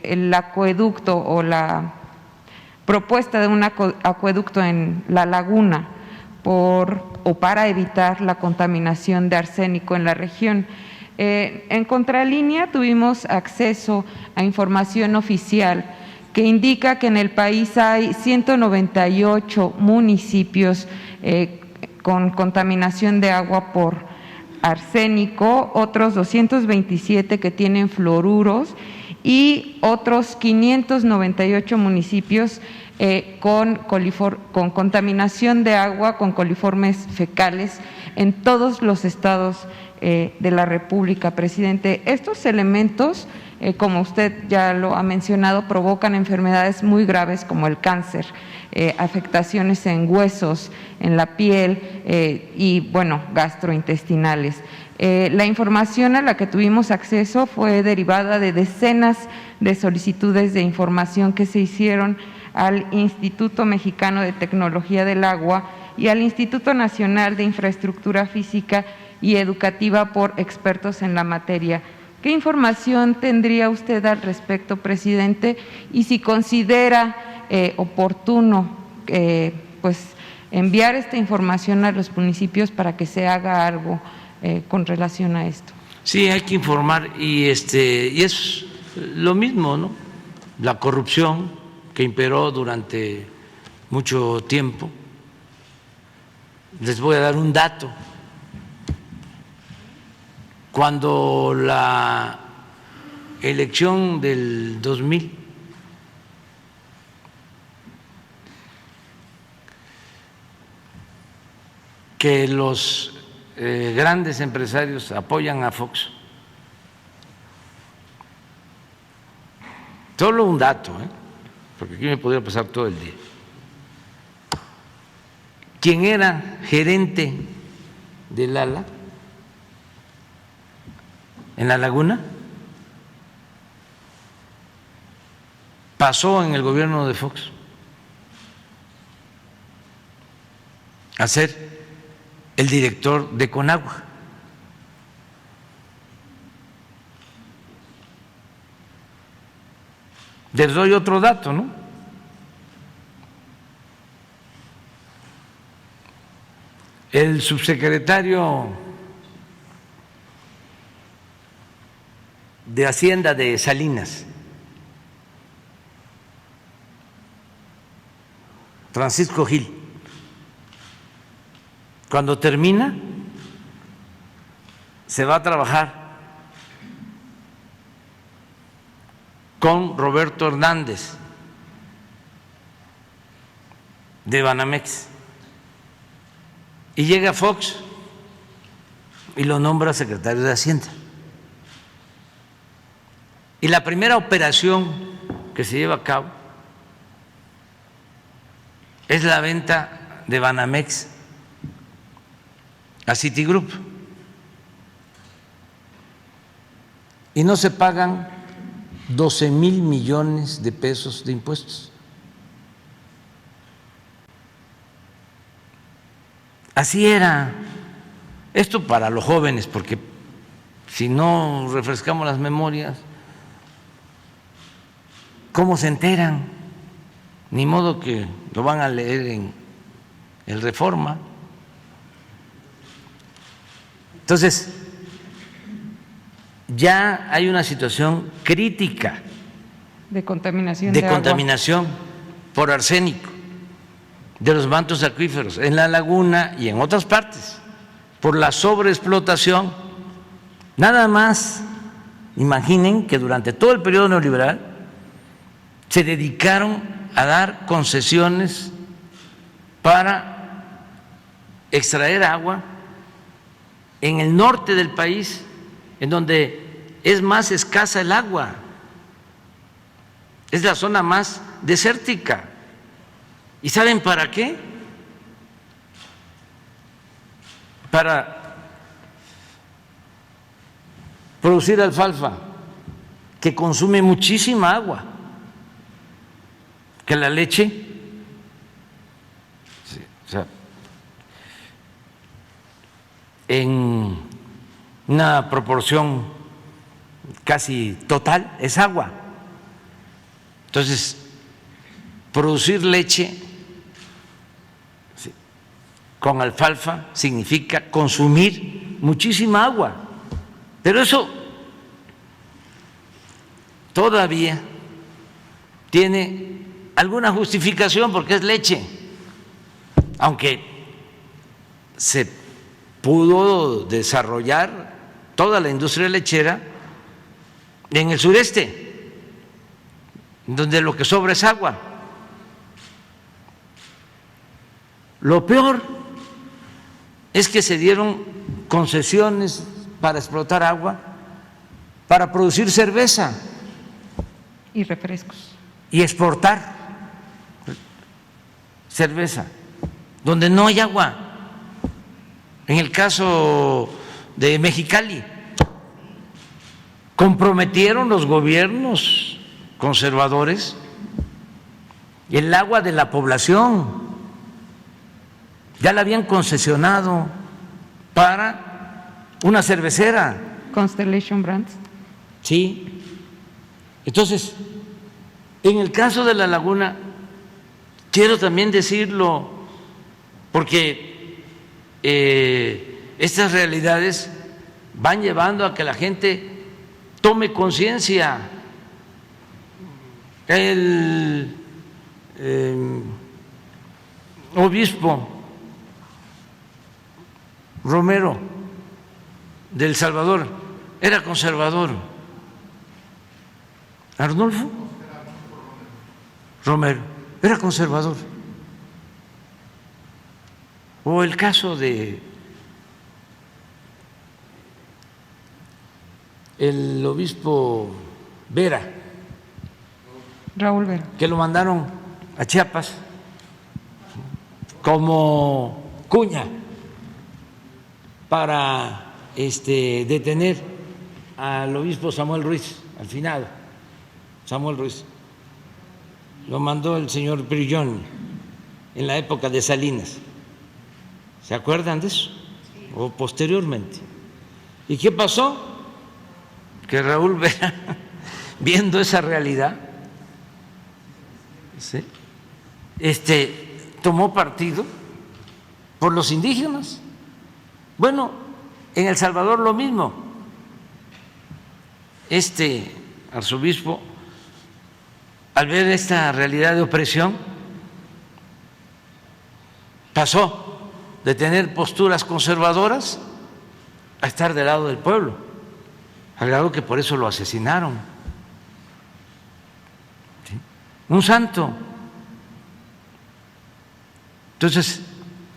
el acueducto o la propuesta de un acueducto en La Laguna para evitar la contaminación de arsénico en la región. En contralínea tuvimos acceso a información oficial que indica que en el país hay 198 municipios con contaminación de agua por arsénico, otros 227 que tienen fluoruros y otros 598 municipios con contaminación de agua con coliformes fecales en todos los estados de la República, presidente. Estos elementos, como usted ya lo ha mencionado, provocan enfermedades muy graves como el cáncer, afectaciones en huesos, en la piel y, bueno, gastrointestinales. La información a la que tuvimos acceso fue derivada de decenas de solicitudes de información que se hicieron al Instituto Mexicano de Tecnología del Agua y al Instituto Nacional de Infraestructura Física y Educativa por expertos en la materia. ¿Qué información tendría usted al respecto, presidente? Y si considera oportuno pues enviar esta información a los municipios para que se haga algo con relación a esto. Sí, hay que informar y es lo mismo, ¿no? La corrupción que imperó durante mucho tiempo. Les voy a dar un dato. Cuando la elección del 2000, que los grandes empresarios apoyan a Fox. Solo un dato, porque aquí me podría pasar todo el día. ¿Quién era gerente del ALA en La Laguna? Pasó en el gobierno de Fox a ser el director de Conagua. Les doy otro dato, ¿no? El subsecretario de Hacienda de Salinas, Francisco Gil, cuando termina, se va a trabajar con Roberto Hernández de Banamex y llega Fox y lo nombra secretario de Hacienda. Y la primera operación que se lleva a cabo es la venta de Banamex a Citigroup y no se pagan 12,000 millones de pesos de impuestos. Así era. Esto para los jóvenes, porque si no refrescamos las memorias, ¿cómo se enteran? Ni modo que lo van a leer en el Reforma. Entonces, ya hay una situación crítica de contaminación por arsénico de los mantos acuíferos en La Laguna y en otras partes por la sobreexplotación. Nada más imaginen que durante todo el periodo neoliberal se dedicaron a dar concesiones para extraer agua en el norte del país, en donde es más escasa el agua, es la zona más desértica. ¿Y saben para qué? Para producir alfalfa, que consume muchísima agua, que la leche, o sea, en una proporción casi total es agua. Entonces, producir leche con alfalfa significa consumir muchísima agua, pero eso todavía tiene alguna justificación porque es leche, aunque se pudo desarrollar toda la industria lechera en el sureste, donde lo que sobra es agua. Lo peor es que se dieron concesiones para explotar agua, para producir cerveza Y refrescos. y exportar cerveza, donde no hay agua. En el caso de Mexicali, comprometieron los gobiernos conservadores el agua de la población, ya la habían concesionado para una cervecera. Constellation Brands. Sí. Entonces, en el caso de la laguna, quiero también decirlo, porque estas realidades van llevando a que la gente tome conciencia. El obispo Romero de El Salvador era conservador. Arnulfo Romero era conservador. O el caso de el obispo Vera, Raúl Vera. que lo mandaron a Chiapas como cuña para detener al obispo Samuel Ruiz, al finado Samuel Ruiz. Lo mandó el señor Brillón en la época de Salinas. ¿Se acuerdan de eso? O posteriormente. ¿Y qué pasó? Que Raúl Vera, viendo esa realidad, ¿sí?, tomó partido por los indígenas. Bueno, en El Salvador lo mismo. Este arzobispo, al ver esta realidad de opresión, pasó de tener posturas conservadoras a estar del lado del pueblo, al grado que por eso lo asesinaron. ¿Sí? Un santo. Entonces,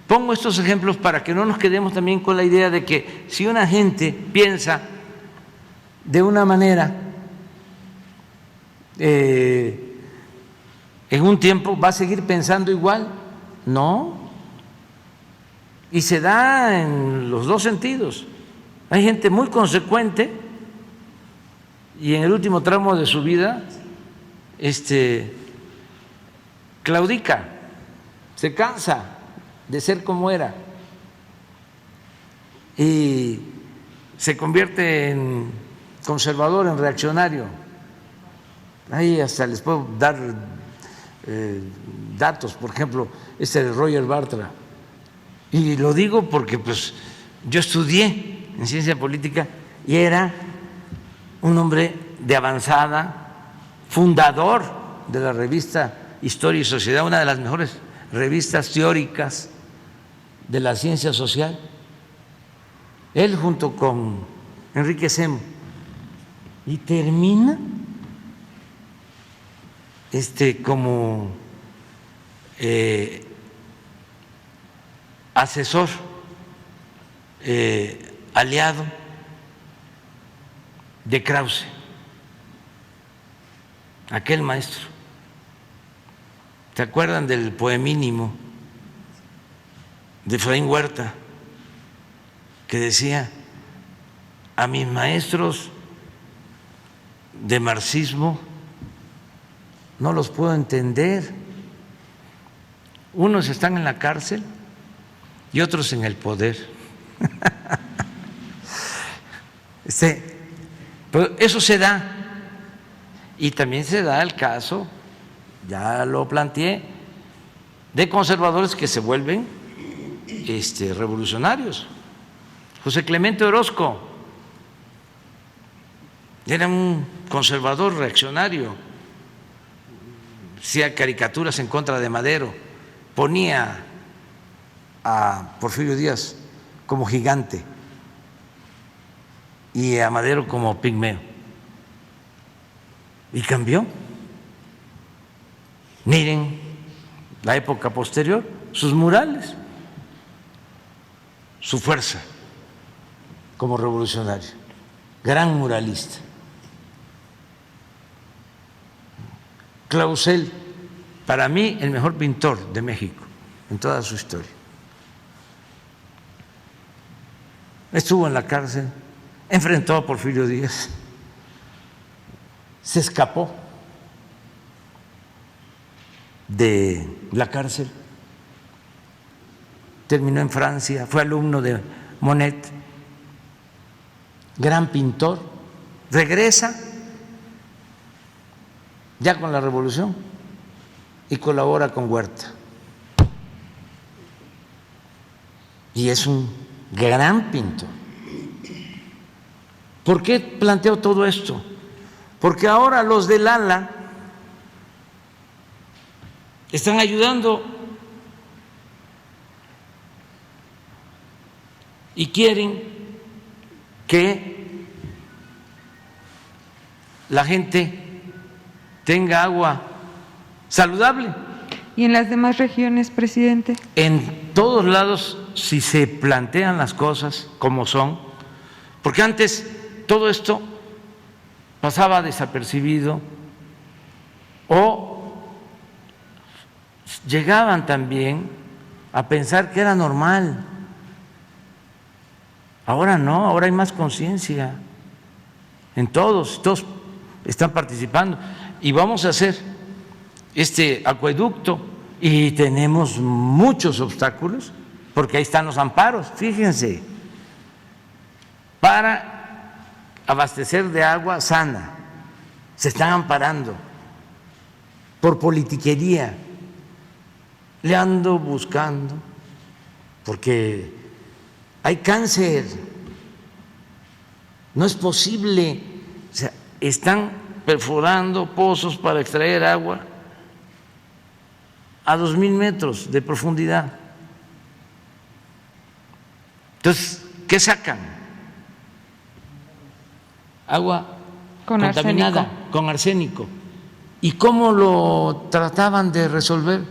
pongo estos ejemplos para que no nos quedemos también con la idea de que si una gente piensa de una manera, en un tiempo va a seguir pensando igual. No. Y se da en los dos sentidos. Hay gente muy consecuente y en el último tramo de su vida claudica, se cansa de ser como era y se convierte en conservador, en reaccionario. Ahí hasta les puedo dar datos, por ejemplo, de Roger Bartra. Y lo digo porque pues yo estudié en ciencia política y era un hombre de avanzada, fundador de la revista Historia y Sociedad, una de las mejores revistas teóricas de la ciencia social. Él junto con Enrique Semo, y termina como asesor, aliado de Krause, aquel maestro. ¿Se acuerdan del poemínimo de Efraín Huerta que decía: a mis maestros de marxismo no los puedo entender, unos están en la cárcel y otros en el poder? Pero eso se da, y también se da el caso ya lo planteé, de conservadores que se vuelven revolucionarios. José Clemente Orozco era un conservador reaccionario, hacía caricaturas en contra de Madero, ponía a Porfirio Díaz como gigante y a Madero como pigmeo. Y cambió. Miren la época posterior, sus murales, su fuerza como revolucionario, gran muralista. Clausel, para mí el mejor pintor de México en toda su historia. Estuvo en la cárcel, enfrentó a Porfirio Díaz, se escapó de la cárcel, terminó en Francia, fue alumno de Monet, gran pintor, regresa ya con la revolución y colabora con Huerta. Y es un gran pintor. ¿Por qué planteo todo esto? Porque ahora los del ALA están ayudando y quieren que la gente tenga agua saludable. ¿Y en las demás regiones, presidente? En todos lados, si se plantean las cosas como son, porque antes todo esto pasaba desapercibido o llegaban también a pensar que era normal. Ahora no, ahora hay más conciencia en todos están participando y vamos a hacer este acueducto y tenemos muchos obstáculos porque ahí están los amparos, fíjense, para abastecer de agua sana, se están amparando por politiquería, le ando buscando porque hay cáncer, no es posible, o sea, están perforando pozos para extraer agua a 2,000 metros de profundidad. Entonces, ¿qué sacan? Agua contaminada, arsénico. con arsénico. ¿Y cómo lo trataban de resolver?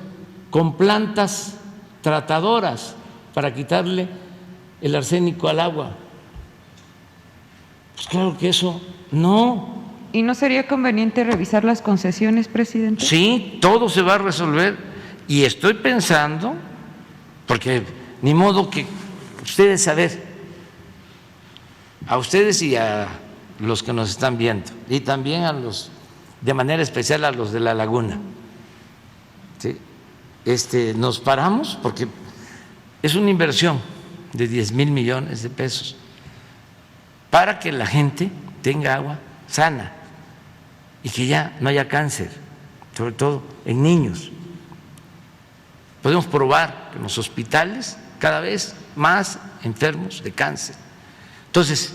Con plantas tratadoras para quitarle el arsénico al agua. Pues claro que eso no. ¿Y no sería conveniente revisar las concesiones, presidente? Sí, todo se va a resolver y estoy pensando, porque ni modo que ustedes a ustedes y a los que nos están viendo y también a los, de manera especial a los de la laguna, ¿sí? Nos paramos porque es una inversión de 10,000 millones de pesos para que la gente tenga agua sana y que ya no haya cáncer, sobre todo en niños. Podemos probar que en los hospitales cada vez más enfermos de cáncer. Entonces,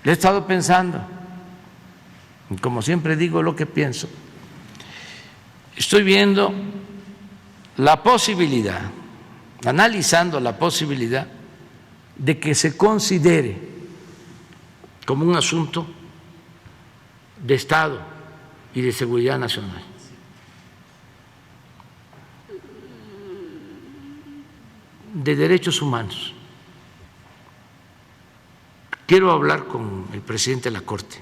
he estado pensando, y como siempre digo lo que pienso, estoy viendo la posibilidad, analizando la posibilidad de que se considere como un asunto de Estado y de seguridad nacional. De derechos humanos. Quiero hablar con el presidente de la Corte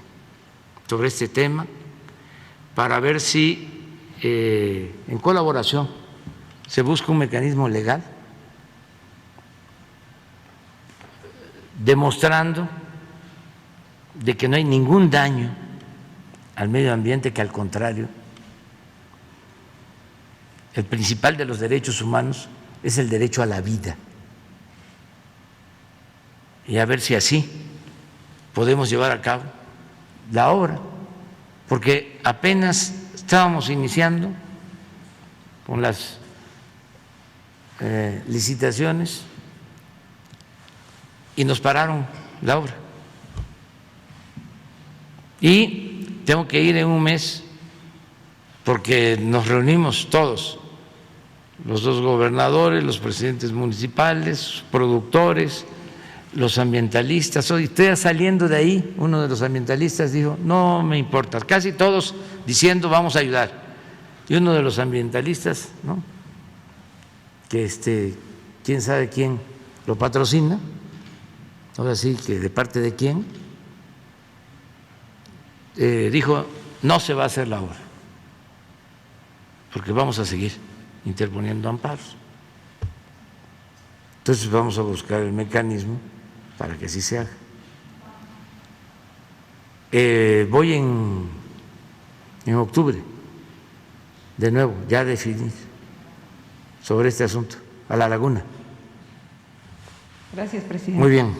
sobre este tema para ver si en colaboración se busca un mecanismo legal demostrando de que no hay ningún daño al medio ambiente, que al contrario, el principal de los derechos humanos es el derecho a la vida. Y a ver si así podemos llevar a cabo la obra, porque apenas estábamos iniciando con las licitaciones y nos pararon la obra. Y tengo que ir en un mes porque nos reunimos todos, los dos gobernadores, los presidentes municipales, productores, los ambientalistas. Hoy estoy saliendo de ahí, uno de los ambientalistas dijo, no me importa, casi todos diciendo vamos a ayudar. Y uno de los ambientalistas, ¿no?, que quién sabe quién lo patrocina, ahora sí que de parte de quién, dijo, no se va a hacer la obra, porque vamos a seguir interponiendo amparos. Entonces vamos a buscar el mecanismo para que así se haga. Voy en octubre, de nuevo, ya a definir sobre este asunto, a La Laguna. Gracias, presidente. Muy bien.